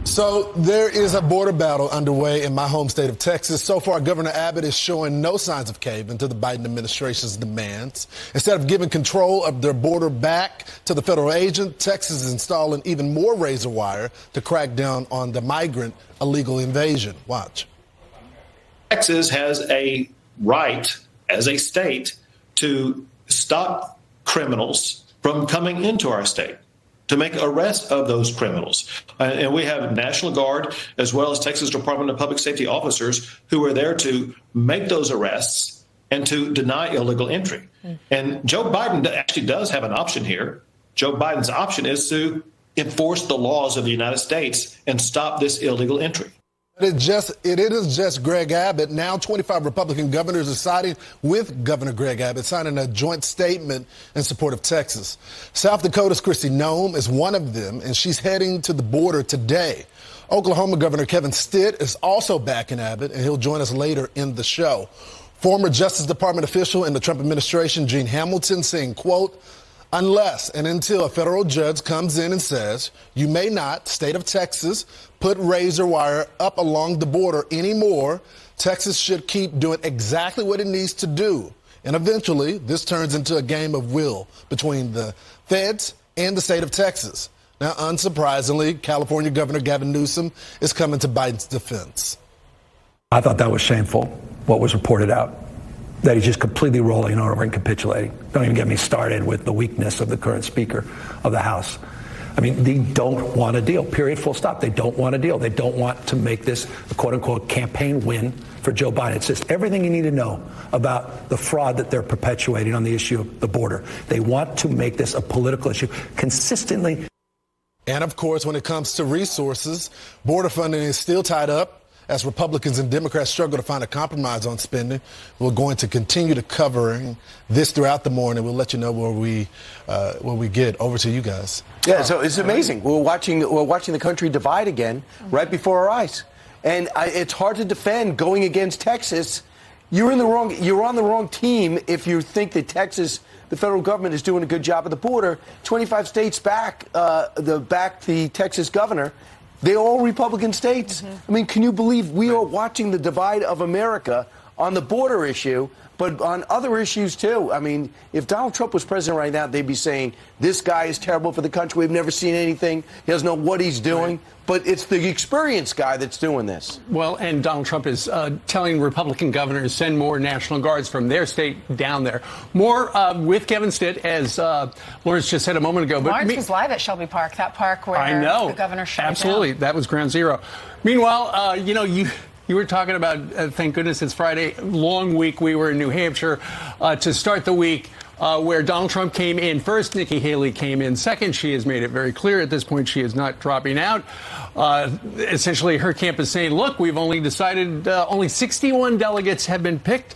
So there is a border battle underway in my home state of Texas. So far, Governor Abbott is showing no signs of caving to the Biden administration's demands. Instead of giving control of their border back to the federal agent, Texas is installing even more razor wire to crack down on the migrant illegal invasion. Watch. Texas has a right as a state to stop criminals from coming into our state, to make arrests of those criminals. And we have National Guard as well as Texas Department of Public Safety officers who are there to make those arrests and to deny illegal entry. And Joe Biden actually does have an option here. Joe Biden's option is to enforce the laws of the United States and stop this illegal entry. It is just Greg Abbott. Now 25 Republican governors are siding with Governor Greg Abbott, signing a joint statement in support of Texas. South Dakota's Kristi Noem is one of them, and she's heading to the border today. Oklahoma Governor Kevin Stitt is also backing Abbott, and he'll join us later in the show. Former Justice Department official in the Trump administration, Gene Hamilton, saying, quote, unless and until a federal judge comes in and says, you may not, state of Texas, put razor wire up along the border anymore, Texas should keep doing exactly what it needs to do. And eventually, this turns into a game of will between the feds and the state of Texas. Now, unsurprisingly, California Governor Gavin Newsom is coming to Biden's defense. I thought that was shameful, what was reported out, that he's just completely rolling over and capitulating. Don't even get me started with the weakness of the current Speaker of the House. I mean, they don't want a deal, period, full stop. They don't want a deal. They don't want to make this a quote-unquote campaign win for Joe Biden. It's just everything you need to know about the fraud that they're perpetuating on the issue of the border. They want to make this a political issue consistently. And, of course, when it comes to resources, border funding is still tied up. As Republicans and Democrats struggle to find a compromise on spending, we're going to continue to covering this throughout the morning. We'll let you know where we get. Over to you guys. Yeah, so it's amazing. We're watching the country divide again right before our eyes, and it's hard to defend going against Texas. You're on the wrong team if you think that Texas, the federal government, is doing a good job at the border. 25 states back the Texas governor. They're all Republican states. I mean, can you believe we are watching the divide of America on the border issue, but on other issues, too? I mean, if Donald Trump was president right now, they'd be saying, this guy is terrible for the country. We've never seen anything. He doesn't know what he's doing. Right. But it's the experienced guy that's doing this. Well, and Donald Trump is telling Republican governors send more National Guards from their state down there. More with Kevin Stitt, as Lawrence just said a moment ago. Lawrence was live at Shelby Park, that park where the governor shut Absolutely. down. That was ground zero. Meanwhile, you were talking about, thank goodness it's Friday, long week. We were in New Hampshire to start the week. Where Donald Trump came in first, Nikki Haley came in second. She has made it very clear at this point she is not dropping out. Essentially, her camp is saying, look, we've only decided only 61 delegates have been picked.